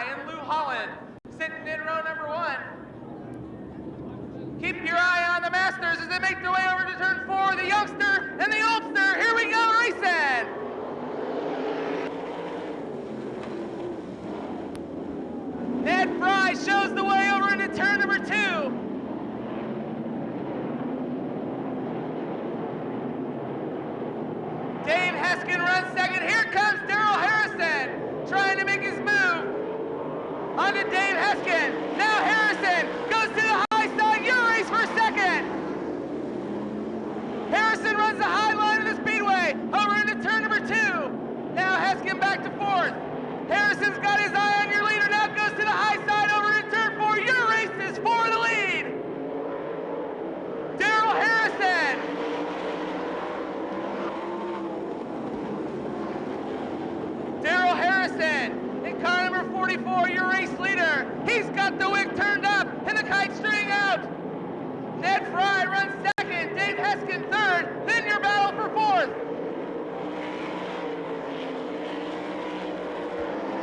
and Lou Holland sitting in row number 1. Keep your eye on the Masters as they make their way over to turn 4, the youngster and the oldster. Here we go, racing. Ned Fry shows the way over into turn number 2. Dave Heskin runs second. Here comes Darrell Harrison trying to make his move. Onto Dave Heskin. Now Harrison goes to the high side. Your race for second. Harrison runs the high line of the speedway over into turn number 2. Now Heskin back to 4th. Harrison's got his eye on your leader. Now goes to the high side over to turn 4. Your race is for the lead. Darrell Harrison. Darrell Harrison in car number 44, your race leader. He's got the wig turned up and the kite string out. Ned Fry runs second, Dave Heskin third, then your battle for 4th.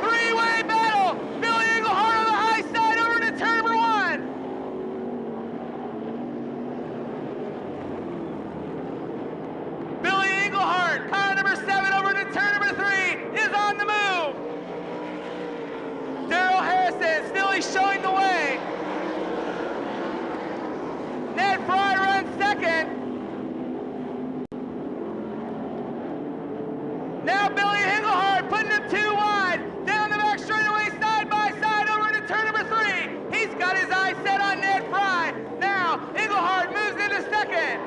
Three-way battle. Billy Englehart on the high side over to turn number 1. Billy Englehart, car number 7 over to turn number 3, is on the move. Darrell Harrison still he's showing the way. Ned Fry runs second. Now Billy Englehart putting him 2 wide. Down the back straightaway side by side over to turn number 3. He's got his eyes set on Ned Fry. Now Englehart moves into second.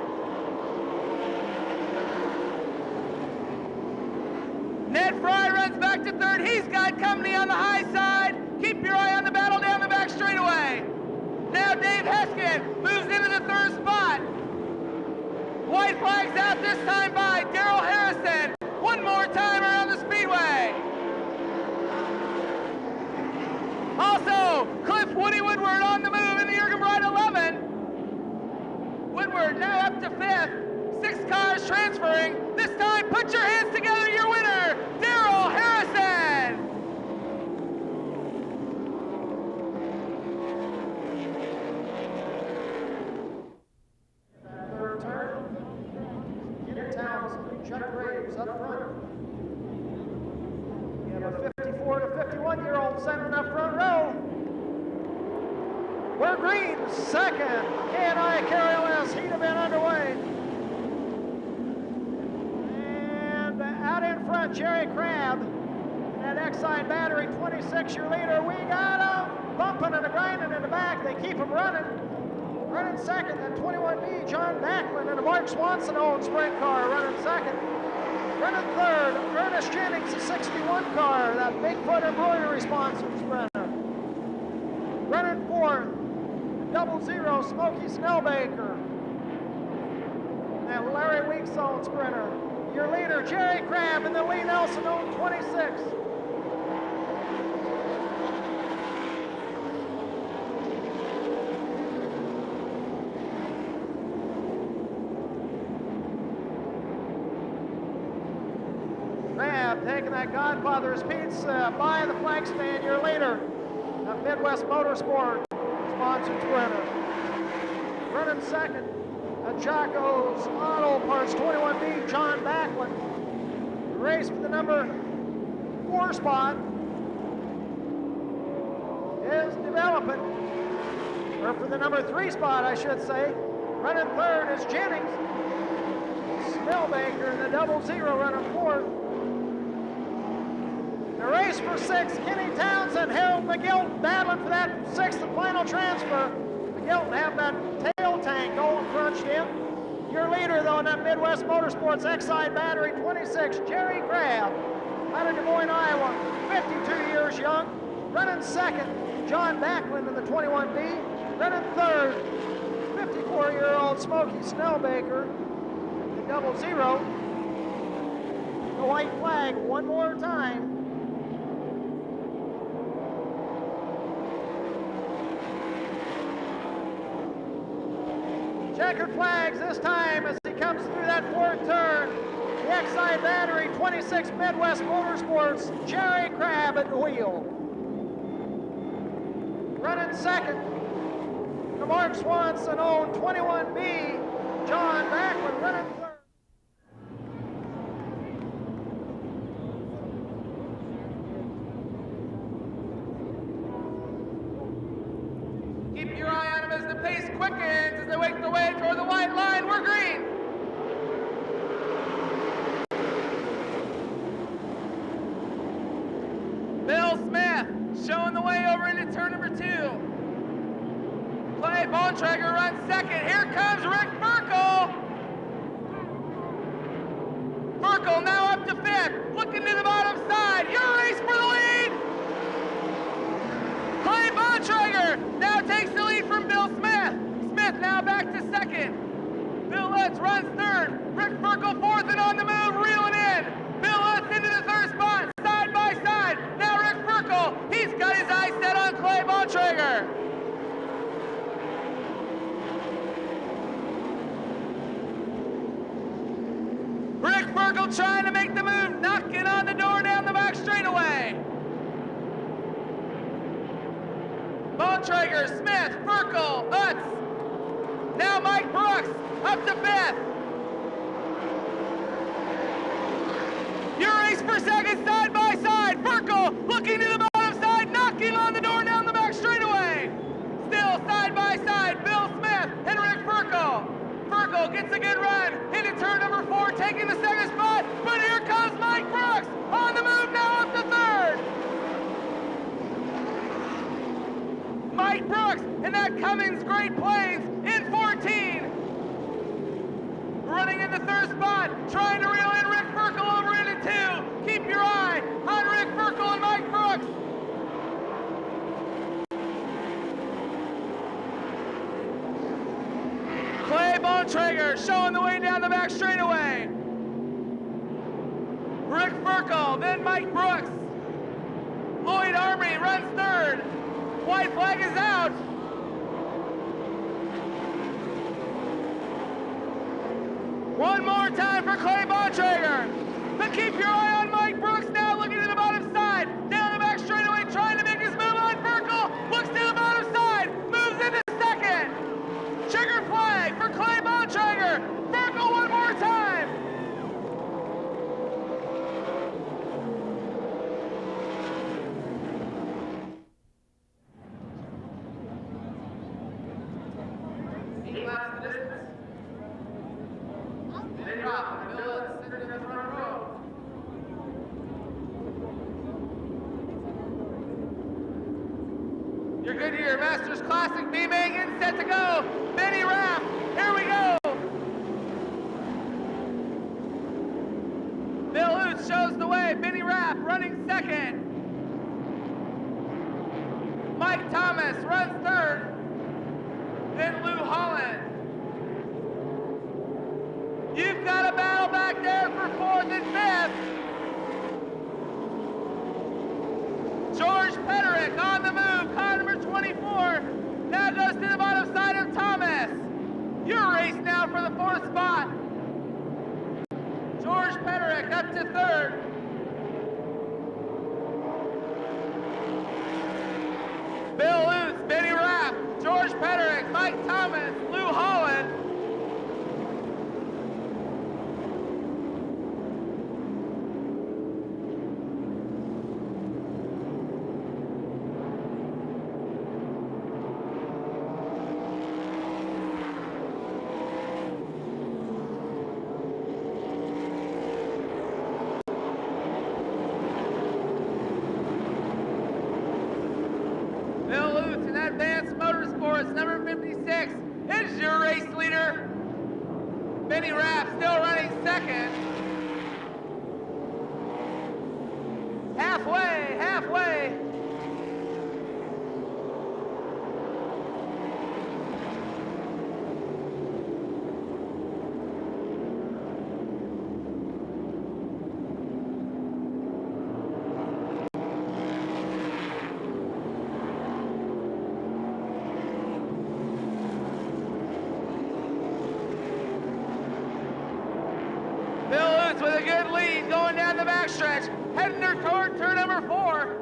Ned Fry runs back to 3rd. He's got company on the high side. Keep your eye on the battle down the back straightaway. Now Dave Heskin moves into the 3rd spot. White flags out this time by Darrell Harrison. One more time around the speedway. Also, Cliff Woody Woodward on the move in the Jürgen Bride 11. Woodward now up to 5th. 6 cars transferring. This time, put your hands together, your winner, Darrell Harrison. Third turn. Peter Townsend, Chuck Graves up front. You have a 54 to 51-year-old centering up front row. We're green, second. K&I KRLS heat event underway. And out in front, Jerry Crabb. That Exide Battery 26, your leader. We got them bumping and grinding in the back. They keep them running. Running second, that 21B, John Backlund, and a Mark Swanson-owned sprint car running second. Running third, Ernest Jennings, a 61 car, that Bigfoot embroidery sponsor sprinter. Running fourth, 00 Smokey Snellbaker. That Larry Weeks-owned sprinter. Your leader, Jerry Crabb, and the Lee Nelson-owned 26. Taking that Godfather's Pizza by the flag stand, your leader, a Midwest Motorsport sponsored sprinter. Running second, a Jocko's Auto Parts 21B, John Backlund. Race for the number 4 spot is developing, or for the number 3 spot, I should say. Running third is Jennings. Snellbaker in the 00 running fourth. The race for 6, Kenny Townsend, Harold McGill battling for that 6th and final transfer. McGill have that tail tank all crunched in. Your leader, though, in that Midwest Motorsports Exide Battery 26, Jerry Crabb, out of Des Moines, Iowa, 52 years young. Running second, John Backlund in the 21B. Running third, 54-year-old Smokey Snellbaker, the 00. The white flag one more time. Checkered flags this time as he comes through that 4th turn. The Exide Battery 26 Midwest Motorsports, Jerry Crabb at the wheel. running second. To Mark Swanson on 21B. John Backward running third. Keep your eye on them as the pace quickens as they make the way toward the white line. We're green. Bill Smith showing the way over into turn number 2. Clay Bontrager runs second. Here comes Rick Ferkel. Ferkel now up to 5th. Looking to the bottom side. Your race for the lead. Clay Bontrager now takes the lead from Bill Smith. Smith now back to 2nd. Bill Lutz runs 3rd. Rick Ferkel 4th and on the move, reeling in. Bill Lutz into the 3rd spot, side by side. Now Rick Ferkel, he's got his eyes set on Clay Bontrager. Rick Ferkel trying to make the move, knocking on the door down the back straightaway. Bontrager, Smith, Ferkel, Utz. Now Mike Brooks up to 5th. Your race for 2nd, side by side. Ferkel looking to the bottom side, knocking on the door down the back straightaway. Still side by side, Bill Smith and Rick Ferkel. Ferkel gets a good run into turn number 4, taking the 2nd spot, but here comes Mike Brooks on the move now up to 3rd. Mike Brooks and that Cummins Great Plains in 14. Running in the 3rd spot, trying to reel in Rick Ferkel over into 2. Keep your eye on Rick Ferkel and Mike Brooks. Clay Bontrager showing the way down the back straightaway. Rick Ferkel, then Mike Brooks. Lloyd Armory runs 3rd. White flag is out. One more time for Clay Bontrager. But keep your eye on Mike Brooks now, looking to the bottom side. Down the back straightaway, trying to make his move on Ferkel. Looks to the bottom side, moves into 2nd. Checker flag for Clay Bontrager. Ferkel one more time. Your Goodyear Masters Classic B-Megan set to go. Benny Rapp, here we go. Bill Lutz shows the way. Benny Rapp running 2nd. Mike Thomas runs 3rd. Then Lou Holland. You've got a battle back there for 4th and 5th. George Pederick on the move, car number 24. Now goes to the bottom side of Thomas. Your race now for the 4th spot. George Pederick up to 3rd. Bill Lutz, Benny Rapp, George Pederick, Mike Thomas, Lou Holland. Advanced Motorsports, number 56, is your race leader. Benny Rapp still running 2nd. Halfway. With a good lead going down the backstretch, heading toward turn number 4.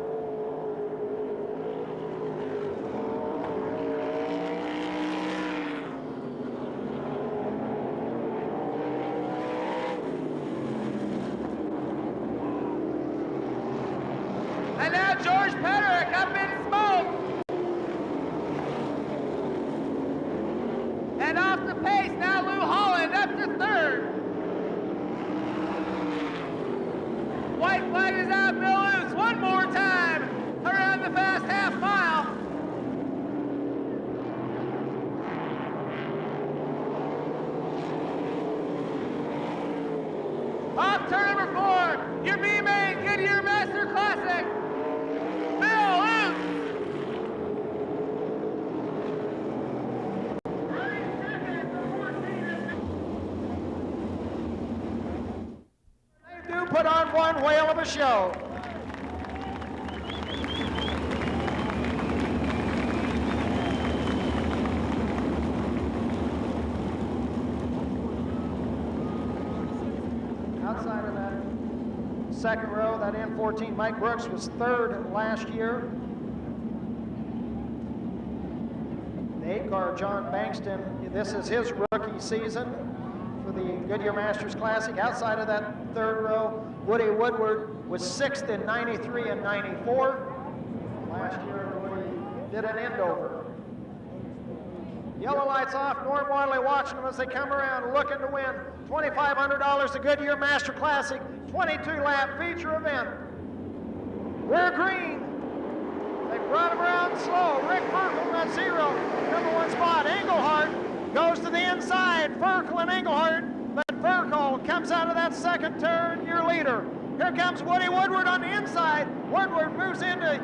got George Pederick up in smoke. And off the pace, now Lou Holland up to third. White flag is out, Bill Luce, one more time around the fast half mile. Off turn number 4, your B-Main Goodyear Master Classic, Bill Luce. They do put on one whale of a show. Outside of that second row, that N14, Mike Brooks was third last year. The 8-car John Bankston, this is his rookie season for the Goodyear Masters Classic. Outside of that third row, Woody Woodward was 6th in 93 and 94. Last year, Woody did an end-over. Yellow lights off. Norm Wadley watching them as they come around, looking to win $2,500 the Goodyear Master Classic 22-lap feature event. We're green. They brought him around slow. Rick Ferkel in that 0, number 1 spot. Engelhardt goes to the inside. Ferkel and Engelhardt, but Ferkel comes out of that second turn, your leader. Here comes Woody Woodward on the inside. Woodward moves into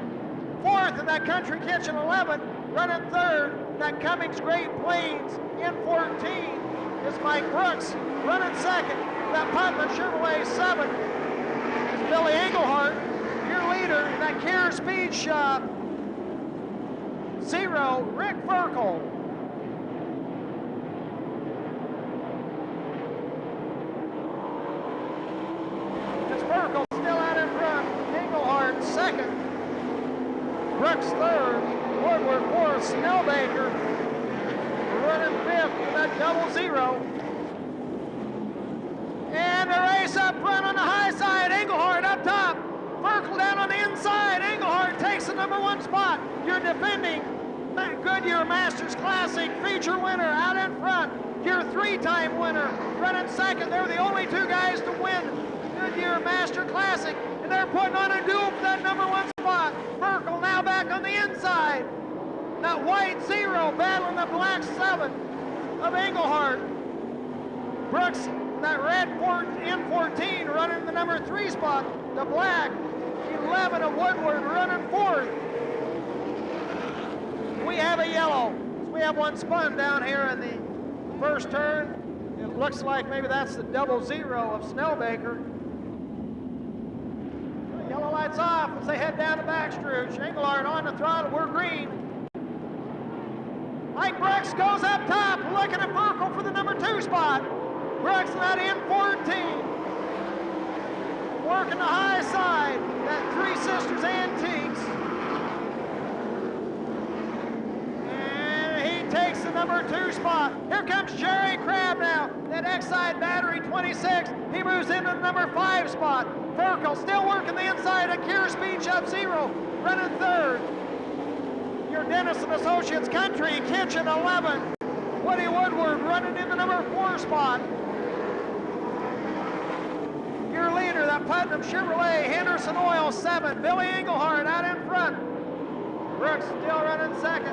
4th in that Country Kitchen 11, running 3rd. That Cummings Great Plains in 14 is Mike Brooks, running 2nd. That Putnam Chevrolet 7 is Billy Engelhardt, your leader. That Care Speed Shop 0, Rick Ferkel. It's Ferkel still out in front. Engelhardt 2nd. Brooks 3rd. Woodward 4th, Snellbaker running 5th in that 00. And the race up front on the high side, Engelhardt up top. Ferkel down on the inside. Engelhardt takes the number 1 spot. Your defending Goodyear Masters Classic feature winner out in front. Your 3-time winner running 2nd. They're the only 2 guys to win Goodyear Master Classic. And they're putting on a duel for that number 1 spot. Ferkel now back on the inside. That white 0 battling the black 7 of Engelhardt. Brooks, that red N14 running the number 3 spot. The black 11 of Woodward running 4th. We have a yellow. We have one spun down here in the first turn. It looks like maybe that's the 00 of Snellbaker. Yellow lights off as they head down to Backstrouch. Engelhardt on the throttle. We're green. Mike Brooks goes up top, looking at Ferkel for the number 2 spot. Brooks not in 14. Working the high side, that Three Sisters Antiques. And he takes the number 2 spot. Here comes Jerry Crabb now, that Exide Battery 26. He moves into the number 5 spot. Ferkel still working the inside of Care Speed Shop 0, running 3rd. Your Dennis and Associates Country Kitchen 11. Woody Woodward running in the number 4 spot. Your leader, that Putnam Chevrolet Henderson Oil 7. Billy Engelhardt out in front. Brooks still running 2nd.